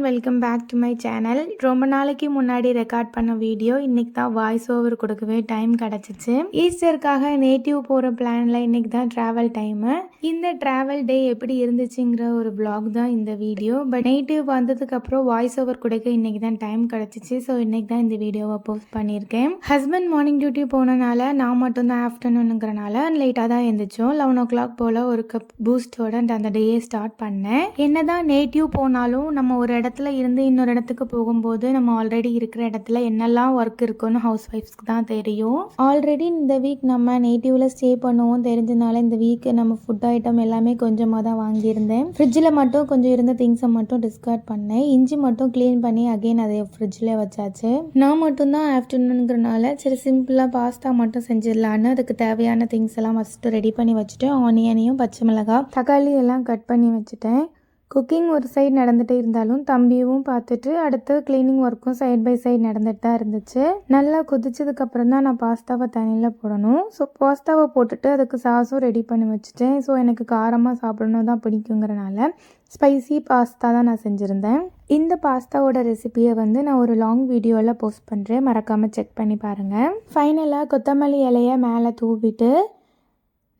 Welcome back to my channel. ரொம்ப நாளைக்கு முன்னாடி ரெக்கார்ட் பண்ண வீடியோ இன்னைக்கு தான் வாய்ஸ் ஓவர் கொடுக்கவே டைம் கிடச்சிச்சு. ஈஸ்டருக்காக நேட்டிவ் போகிற பிளானில் இன்னைக்கு தான் ட்ராவல் டைமு. இந்த ட்ராவல் டே எப்படி இருந்துச்சுங்கிற ஒரு vlog தான் இந்த வீடியோ. பட் நேட்டிவ் வந்ததுக்கப்புறம் வாய்ஸ் ஓவர் கொடுக்க இன்னைக்கு தான் டைம் கிடச்சிச்சு. ஸோ இன்னைக்கு தான் இந்த வீடியோவை போஸ்ட் பண்ணியிருக்கேன். ஹஸ்பண்ட் மார்னிங் டியூட்டி போனனால நான் மட்டும்தான் ஆஃப்டர்நூனுங்கிறனால லேட்டாக தான் எழுந்திரிச்சோம். 11 o'clock போல் ஒரு கப் பூஸ்டோட அந்த டேயை ஸ்டார்ட் பண்ணேன். என்னதான் நேட்டிவ் போனாலும் நம்ம ஒரு இடத்துல இருந்து இன்னொரு இடத்துக்கு போகும்போது நம்ம ஆல்ரெடி இருக்கிற இடத்துல என்னெல்லாம் ஒர்க் இருக்குன்னு ஹவுஸ் ஒய்ஃப்ஸ்க்கு தான் தெரியும். ஆல்ரெடி இந்த வீக் நம்ம நேட்டிவ்ல ஸ்டே பண்ணுவோம் தெரிஞ்சனால இந்த வீக் நம்ம ஃபுட் ஐட்டம் எல்லாமே கொஞ்சமாக தான் வாங்கியிருந்தேன். ஃப்ரிட்ஜில் மட்டும் கொஞ்சம் இருந்த திங்ஸை மட்டும் டிஸ்கார்ட் பண்ணேன். இஞ்சி மட்டும் க்ளீன் பண்ணி அகைன் அதை ஃப்ரிட்ஜில் வச்சாச்சு. நான் மட்டும்தான் ஆஃப்டர்நூனுங்கிறனால சரி சிம்பிளாக பாஸ்தா மட்டும் செஞ்சிடலான்னு அதுக்கு தேவையான திங்ஸ் எல்லாம் ஃபஸ்ட்டு ரெடி பண்ணி வச்சுட்டு ஆனியனையும் பச்சை மிளகாய் தக்காளி எல்லாம் கட் பண்ணி வச்சுட்டேன். குக்கிங் ஒரு சைடு நடந்துகிட்டே இருந்தாலும் தம்பியும் பார்த்துட்டு அடுத்து க்ளீனிங் ஒர்க்கும் சைட் பை சைடு நடந்துட்டு தான் இருந்துச்சு. நல்லா கொதிச்சதுக்கப்புறம் தான் நான் பாஸ்தாவை தண்ணியில் போடணும். ஸோ பாஸ்தாவை போட்டுட்டு அதுக்கு சாஸும் ரெடி பண்ணி வச்சுட்டேன். ஸோ எனக்கு காரமாக சாப்பிடணும் தான் பிடிக்குங்கிறனால ஸ்பைசி பாஸ்தா தான் நான் செஞ்சுருந்தேன். இந்த பாஸ்தாவோட ரெசிபியை நான் ஒரு லாங் வீடியோவில் போஸ்ட் பண்ணுறேன், மறக்காமல் செக் பண்ணி பாருங்கள். ஃபைனலாக கொத்தமல்லி இலையை மேலே தூவிட்டு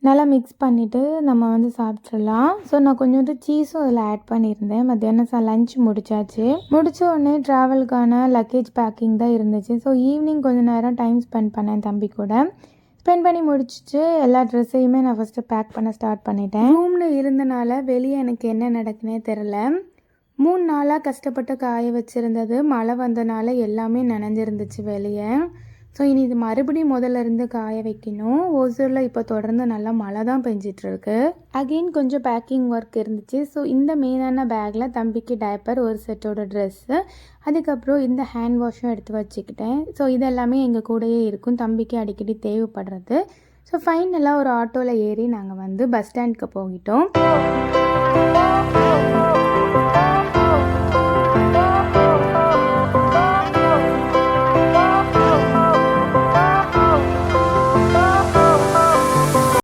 நல்லா மிக்ஸ் பண்ணிவிட்டு நம்ம சாப்பிட்றலாம். ஸோ நான் கொஞ்சோண்டு சீஸும் அதில் ஆட் பண்ணியிருந்தேன். மத்தியானம் லஞ்ச் முடிச்சாச்சு. முடித்த உடனே ட்ராவலுக்கான லக்கேஜ் பேக்கிங் தான் இருந்துச்சு. ஸோ ஈவினிங் கொஞ்சம் நேரம் டைம் ஸ்பெண்ட் பண்ணேன் தம்பி கூட. ஸ்பெண்ட் பண்ணி முடிச்சுட்டு எல்லா ட்ரெஸ்ஸையுமே நான் ஃபஸ்ட்டு பேக் பண்ண ஸ்டார்ட் பண்ணிட்டேன். ரூமில் இருந்தனால வெளியே எனக்கு என்ன நடக்குன்னே தெரில. 3 நாளாக கஷ்டப்பட்டு காய வச்சுருந்தது மழை வந்தனால எல்லாமே நனைஞ்சிருந்துச்சு வெளியே. ஸோ இனி இது மறுபடியும் முதல்ல இருந்து காய வைக்கணும். ஓசூரில் இப்போ தொடர்ந்து நல்லா மழை தான் பெஞ்சிட்ருக்கு. அகெயின் கொஞ்சம் பேக்கிங் ஒர்க் இருந்துச்சு. ஸோ இந்த மெயினான பேக்கில் தம்பிக்கு டைப்பர், ஒரு செட்டோட ட்ரெஸ்ஸு, அதுக்கப்புறம் இந்த ஹேண்ட் வாஷும் எடுத்து வச்சுக்கிட்டேன். ஸோ இதெல்லாமே எங்கள் கூடயே இருக்கும், தம்பிக்கு அடிக்கடி தேவைப்படுறது. ஸோ ஃபைனலாக ஒரு ஆட்டோவில் ஏறி நாங்கள் பஸ் ஸ்டாண்டுக்கு போயிட்டோம்.